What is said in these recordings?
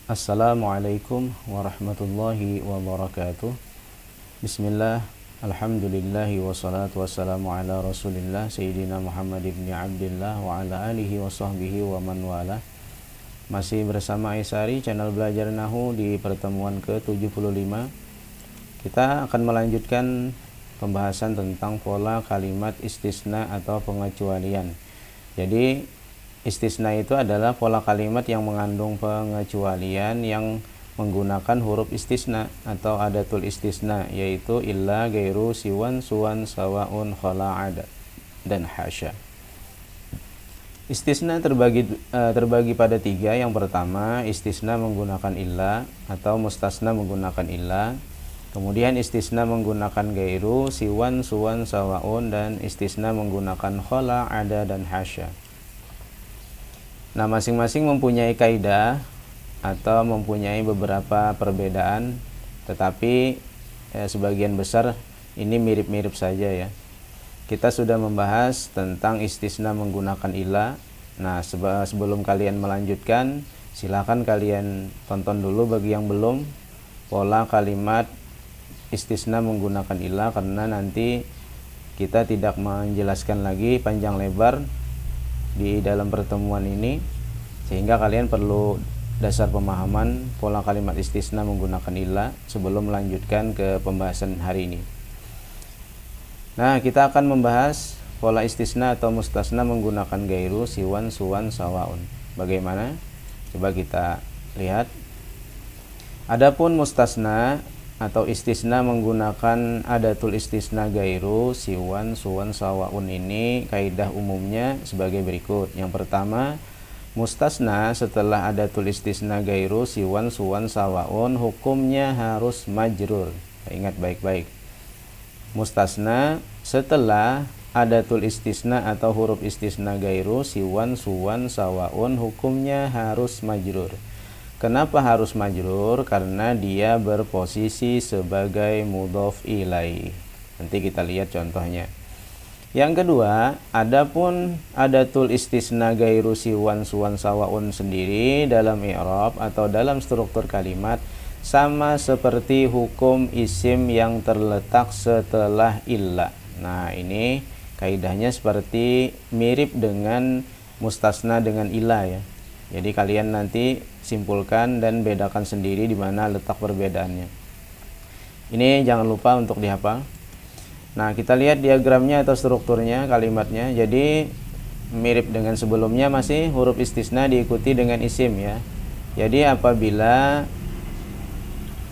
Assalamualaikum warahmatullahi wabarakatuh. Bismillah, alhamdulillahi wassalatu wassalamu ala rasulillah Sayyidina Muhammad ibn Abdillah wa ala alihi wa sahbihi wa man wala. Masih bersama Aisari, channel belajar Nahu di pertemuan ke-75. Kita akan melanjutkan pembahasan tentang pola kalimat istisna atau pengecualian. Jadi istisna itu adalah pola kalimat yang mengandung pengecualian yang menggunakan huruf istisna atau adatul istisna, yaitu illa, gairu, siwan, suwan, sawaun, khala'ad, dan hasya. Istisna terbagi pada tiga. Yang pertama, istisna menggunakan illa atau mustasna menggunakan illa. Kemudian istisna menggunakan gairu, siwan, suwan, sawaun, dan istisna menggunakan khala'ad dan hasya. Nah, masing-masing mempunyai kaidah atau mempunyai beberapa perbedaan, tetapi sebagian besar ini mirip-mirip saja ya. Kita sudah membahas tentang istisna menggunakan illa. Nah, sebelum kalian melanjutkan, silakan kalian tonton dulu bagi yang belum pola kalimat istisna menggunakan illa, karena nanti kita tidak menjelaskan lagi panjang lebar di dalam pertemuan ini, sehingga kalian perlu dasar pemahaman pola kalimat istisna menggunakan illa sebelum melanjutkan ke pembahasan hari ini. Nah, kita akan membahas pola istisna atau mustasna menggunakan gairu, siwan, suwan, sawaun. Bagaimana? Coba kita lihat. Adapun mustasna atau istisna menggunakan adatul istisna gairu, siwan, suwan, sawaun ini kaidah umumnya sebagai berikut. Yang pertama, mustasna setelah adatul istisna gairu, siwan, suwan, sawaun hukumnya harus majrur. Ingat baik-baik. Mustasna setelah adatul istisna atau huruf istisna gairu, siwan, suwan, sawaun hukumnya harus majrur. Kenapa harus majrur? Karena dia berposisi sebagai mudhof ilaih. Nanti kita lihat contohnya. Yang kedua, adapun adatul istisna gairu, siwan, suwan, sawaun sendiri dalam i'rab atau dalam struktur kalimat sama seperti hukum isim yang terletak setelah illa. Nah, ini kaidahnya seperti mirip dengan mustasna dengan illa ya. Jadi kalian nanti simpulkan dan bedakan sendiri di mana letak perbedaannya. Ini jangan lupa untuk dihafal. Nah, kita lihat diagramnya atau strukturnya kalimatnya. Jadi mirip dengan sebelumnya, masih huruf istisna diikuti dengan isim ya. Jadi apabila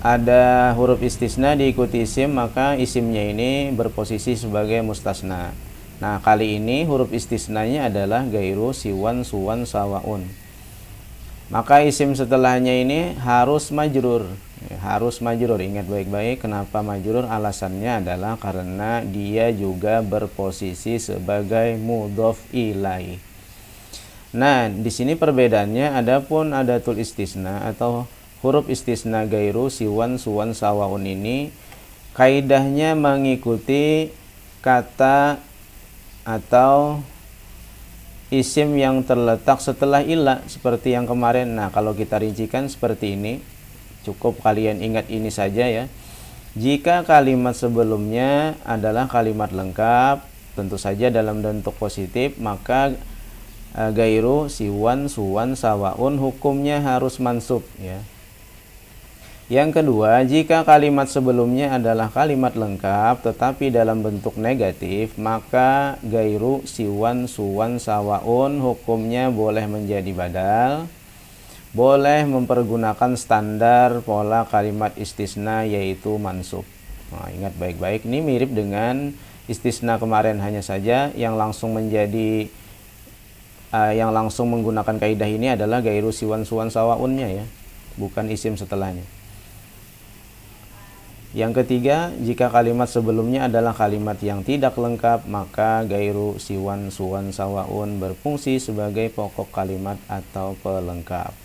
ada huruf istisna diikuti isim, maka isimnya ini berposisi sebagai mustasna. Nah, kali ini huruf istisnanya adalah gairu, siwan, suwan, sawaun. Maka isim setelahnya ini harus majrur. Harus majrur. Ingat baik-baik kenapa majrur? Alasannya adalah karena dia juga berposisi sebagai mudhof ilaih. Nah, di sini perbedaannya, adapun adatul istisna atau huruf istisna gairu, siwan, suwan, sawaun ini kaidahnya mengikuti kata atau isim yang terletak setelah illa seperti yang kemarin. Nah, kalau kita rincikan seperti ini, cukup kalian ingat ini saja ya. Jika kalimat sebelumnya adalah kalimat lengkap, tentu saja dalam bentuk positif, maka gairu, siwan, suwan, sawaun hukumnya harus mansub ya. Yang kedua, jika kalimat sebelumnya adalah kalimat lengkap tetapi dalam bentuk negatif, maka gairu, siwan, suwan, sawaun hukumnya boleh menjadi badal, boleh mempergunakan standar pola kalimat istisna yaitu mansub. Nah, ingat baik-baik, ini mirip dengan istisna kemarin, hanya saja yang langsung menjadi yang langsung menggunakan kaidah ini adalah gairu, siwan, suwan, sawaunnya ya, bukan isim setelahnya. Yang ketiga, jika kalimat sebelumnya adalah kalimat yang tidak lengkap, maka gairu, siwan, suwan, sawaun berfungsi sebagai pokok kalimat atau pelengkap.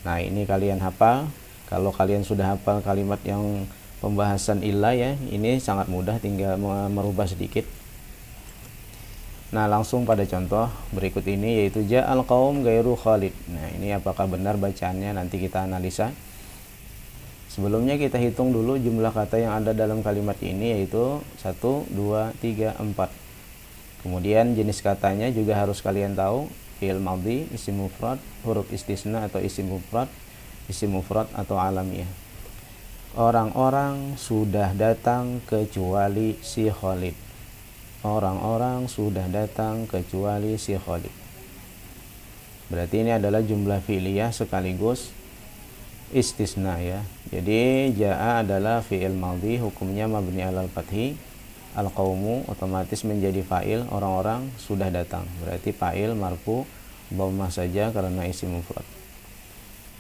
Nah, ini kalian hafal. Kalau kalian sudah hafal kalimat yang pembahasan illa ya, ini sangat mudah, tinggal merubah sedikit. Nah, langsung pada contoh berikut ini, yaitu ja'al qaum ghairu Khalid. Nah, ini apakah benar bacaannya, nanti kita analisa. Sebelumnya kita hitung dulu jumlah kata yang ada dalam kalimat ini, yaitu 1, 2, 3, 4. Kemudian jenis katanya juga harus kalian tahu, fi'il madhi, isim mufrad, huruf istisna atau isim mufrad atau alamiah. Orang-orang sudah datang kecuali si Khalid. Orang-orang sudah datang kecuali si Khalid. Berarti ini adalah jumlah fi'liyah sekaligus istisna ya. Jadi ja'a adalah fi'il madhi, hukumnya mabni alal fathi. Al-qaumu otomatis menjadi fa'il, orang-orang sudah datang. Berarti fa'il marfu dhammah saja karena isim mufrad.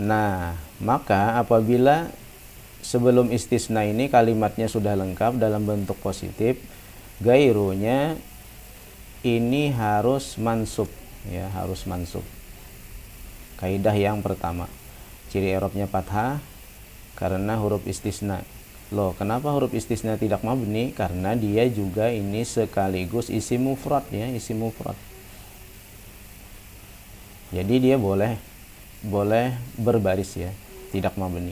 Nah, maka apabila sebelum istisna ini kalimatnya sudah lengkap dalam bentuk positif, gairunya ini harus mansub ya, harus mansub. Kaidah yang pertama, ciri i'rabnya fathah karena huruf istisna. Loh, kenapa huruf istisna tidak mabni? Karena dia juga ini sekaligus isim mufrad ya, isim mufrad. Jadi dia boleh berbaris ya, tidak mabni.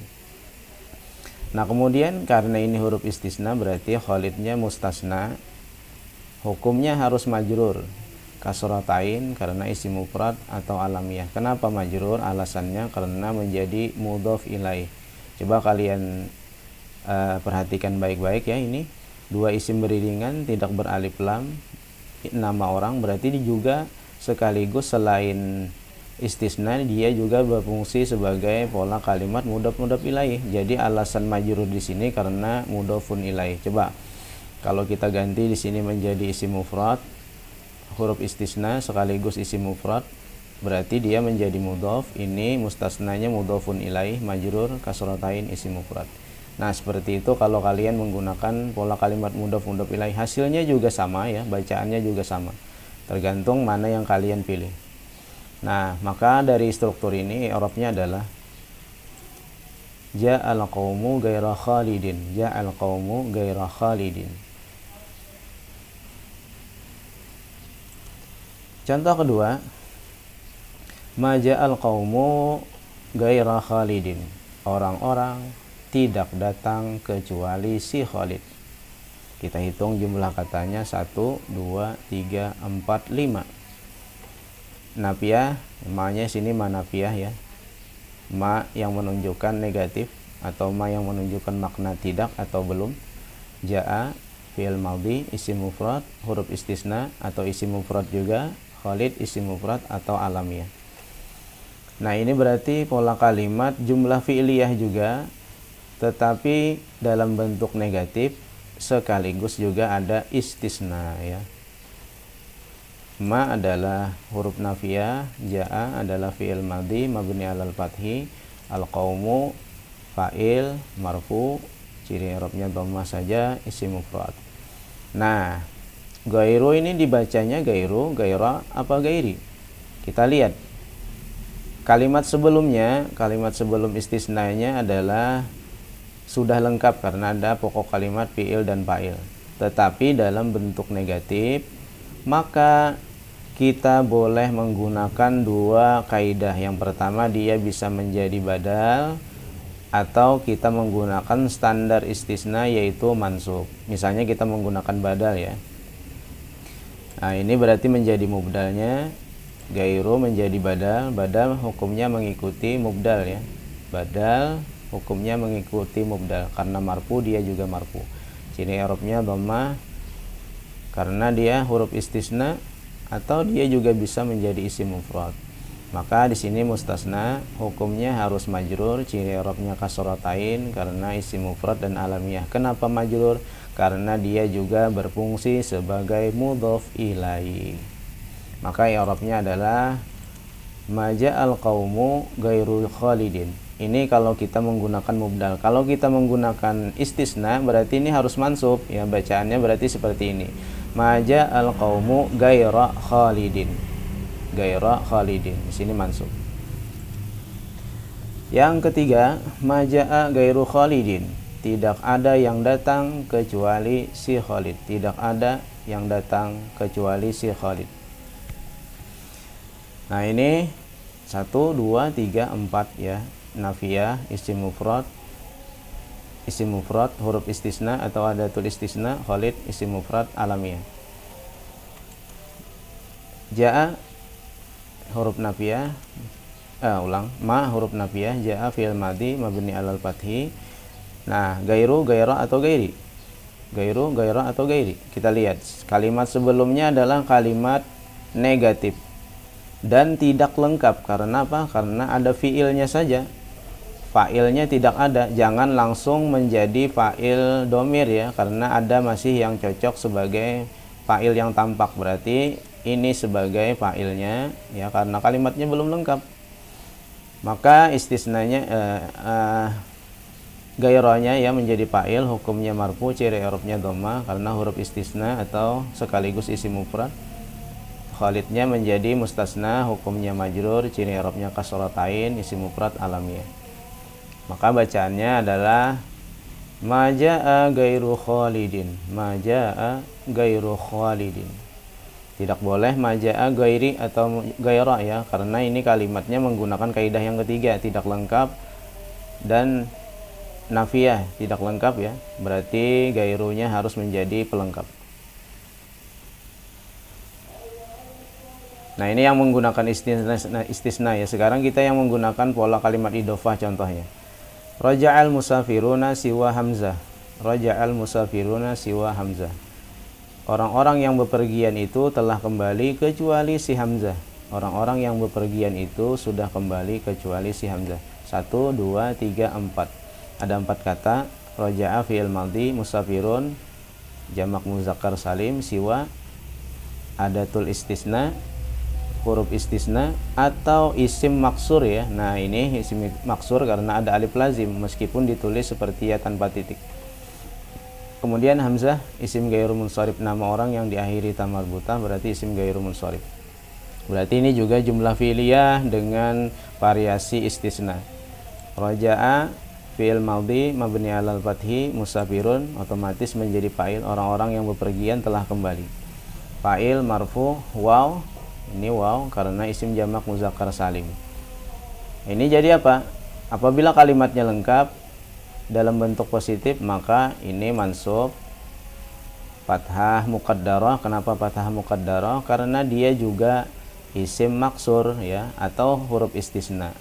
Nah, kemudian karena ini huruf istisna berarti Khalidnya mustasna, hukumnya harus majrur kasratain karena isim mufrad atau alamiah. Kenapa majrur? Alasannya karena menjadi mudhof ilaih. Coba kalian perhatikan baik-baik ya, ini dua isim beriringan tidak beralif lam, nama orang, berarti dia juga sekaligus selain istisna dia juga berfungsi sebagai pola kalimat mudhof ilaih. Jadi alasan majrur di sini karena mudhofun ilaih. Coba kalau kita ganti di sini menjadi isim mufrad, huruf istisna sekaligus isim mufrad, berarti dia menjadi mudhof. Ini mustasnanya mudhofun ilaih, majrur kasratain isim mufrad. Nah, seperti itu kalau kalian menggunakan pola kalimat mudhof ilaih, hasilnya juga sama ya, bacaannya juga sama. Tergantung mana yang kalian pilih. Nah, maka dari struktur ini i'rabnya adalah ja'al qaumu ghaira Khalidin, ja'al qaumu ghaira Khalidin. Contoh kedua, ma ja'al qaumu ghaira Khalidin. Orang-orang tidak datang kecuali si Khalid. Kita hitung jumlah katanya 1, 2, 3, 4, 5. Nafiah, ma-nya sini ma nafiah ya. Ma yang menunjukkan negatif atau ma yang menunjukkan makna tidak atau belum. Ja'a fi'il madhi, isim mufrad, huruf istisna atau isim mufrad juga. Khalid isim mufrad atau alamiah. Nah, ini berarti pola kalimat jumlah fi'liyah juga, tetapi dalam bentuk negatif sekaligus juga ada istisna ya. Ma adalah huruf nafiyah, ja'a adalah fi'il madhi mabni alal fathi, al-qaumu fa'il marfu, ciri i'rabnya dhammah saja, isim mufrad. Nah, gairu ini dibacanya gairu, gaira apa gairi? Kita lihat. Kalimat sebelumnya, kalimat sebelum istisnanya adalah sudah lengkap karena ada pokok kalimat fi'il dan fa'il. Tetapi dalam bentuk negatif, maka kita boleh menggunakan dua kaidah. Yang pertama, dia bisa menjadi badal, atau kita menggunakan standar istisna yaitu mansub. Misalnya kita menggunakan badal ya. Nah, ini berarti menjadi mubdalnya, gairu menjadi badal. Badal hukumnya mengikuti mubdal ya. Badal hukumnya mengikuti mubdal, karena marfu dia juga marfu. Ciri i'rabnya dhammah karena dia huruf istisna, atau dia juga bisa menjadi isim mufrad. Maka di sini mustasna hukumnya harus majrur, ciri i'rabnya kasratain karena isim mufrad dan alamiah. Kenapa majrur? Karena dia juga berfungsi sebagai mudhof ilaih. Maka i'rabnya adalah ma ja'al qaumu ghairu Khalidin. Ini kalau kita menggunakan mubdal. Kalau kita menggunakan istisna berarti ini harus mansub ya, bacaannya berarti seperti ini. Ma ja'al qaumu ghaira Khalidin. Ghaira Khalidin. Di sini mansub. Yang ketiga, ma ja'a ghairu Khalidin. Tidak ada yang datang kecuali si Khalid. Tidak ada yang datang kecuali si Khalid. Nah ini 1, 2, 3, 4 ya. Nafiyah, isim mufrad, huruf istisna atau adatul istisna, Khalid, isim mufrad, alamiyah. Ja'a huruf nafiyah, ma huruf nafiyah, ja'a fi'il madhi mabni alal fathi. Nah, gairu, gairah atau gairi. Gairu, gairah atau gairi. Kita lihat kalimat sebelumnya adalah kalimat negatif dan tidak lengkap. Karena apa? Karena ada fiilnya saja. Fa'ilnya tidak ada. Jangan langsung menjadi fa'il domir ya, karena ada masih yang cocok sebagai fa'il yang tampak. Berarti ini sebagai fa'ilnya ya, karena kalimatnya belum lengkap. Maka istisnanya gairahnya ya menjadi fa'il, hukumnya marfu, ciri i'rabnya dhamma karena huruf istisna atau sekaligus isim mufrad. Khalidnya menjadi mustasna, hukumnya majrur, ciri i'rabnya kasratain, isim mufrad, alamiyah. Maka bacaannya adalah maja'a gairu Khalidin, maja'a gairu Khalidin. Tidak boleh maja'a gairi atau gairah ya, karena ini kalimatnya menggunakan kaidah yang ketiga, tidak lengkap dan nafiyah, tidak lengkap ya. Berarti gairunya harus menjadi pelengkap. Nah, ini yang menggunakan istisna ya. Sekarang kita yang menggunakan pola kalimat idhofah contohnya. Raja'al musafiruna siwa hamzah. Raja'al musafiruna siwa hamzah. Orang-orang yang bepergian itu telah kembali kecuali si Hamzah. Orang-orang yang bepergian itu sudah kembali kecuali si Hamzah. 1, 2, 3, 4. Ada 4 kata. Raja'a fi'il madhi, musafirun jamak muzakkar salim, siwa adatul istisna, huruf istisna atau isim maksur ya. Nah, ini isim maksur karena ada alif lazim meskipun ditulis seperti ya tanpa titik. Kemudian hamzah, isim ghairu munsharif, nama orang yang diakhiri ta marbutah, berarti isim ghairu munsharif. Berarti ini juga jumlah fi'liyah dengan variasi istisna. Raja'a fi'il madhi mabni 'alal fathi, musafirun otomatis menjadi fa'il, orang-orang yang bepergian telah kembali. Fa'il marfu waw, ini waw karena isim jamak muzakkar salim. Ini jadi apa? Apabila kalimatnya lengkap dalam bentuk positif, maka ini mansub fathah muqaddarah. Kenapa fathah muqaddarah? Karena dia juga isim maksur ya, atau huruf istisna.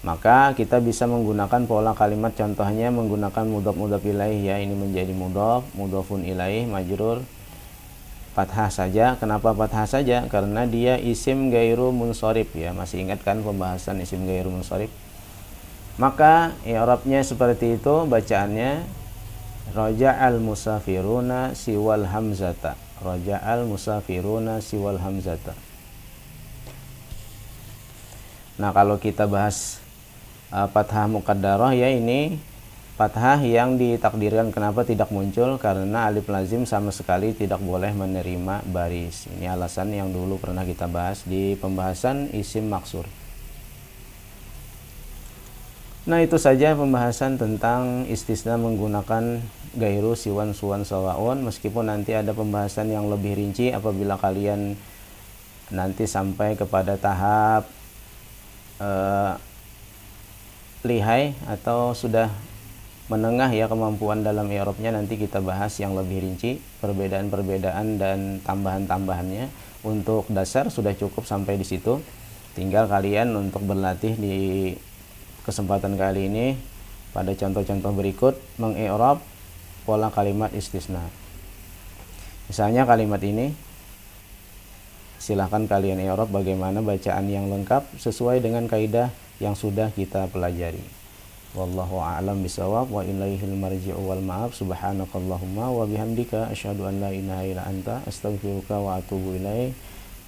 Maka kita bisa menggunakan pola kalimat contohnya menggunakan mudhaf mudhaf ilaih ya. Ini menjadi mudhaf, mudhafun ilaih, majrur, fathah saja. Kenapa fathah saja? Karena dia isim ghairu munsharif ya. Masih ingat kan pembahasan isim ghairu munsharif? Maka i'rabnya seperti itu bacaannya, raja'al musafiruna siwal hamzata. Raja'al musafiruna siwal hamzata. Nah, kalau kita bahas fathah muqaddarah ya, ini fathah yang ditakdirkan. Kenapa tidak muncul? Karena alif lazim sama sekali tidak boleh menerima baris. Ini alasan yang dulu pernah kita bahas di pembahasan isim maksur. Nah, itu saja pembahasan tentang istisna menggunakan gairu, siwan, suwan, sawaun. Meskipun nanti ada pembahasan yang lebih rinci apabila kalian nanti sampai kepada tahap lihai atau sudah menengah ya kemampuan dalam i'rabnya, nanti kita bahas yang lebih rinci perbedaan-perbedaan dan tambahan-tambahannya. Untuk dasar sudah cukup sampai di situ. Tinggal kalian untuk berlatih di kesempatan kali ini pada contoh-contoh berikut mengi'rab pola kalimat istisna. Misalnya kalimat ini, silahkan kalian i'rab bagaimana bacaan yang lengkap sesuai dengan kaidah yang sudah kita pelajari. Wallahu a'lam bishawab wa ilaihil marji'u wal ma'ab. Subhanakallahumma wa bihamdika asyhadu an la ilaha illa anta astaghfiruka wa atubu ilaik.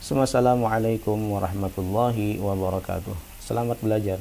Assalamualaikum warahmatullahi wabarakatuh. Selamat belajar.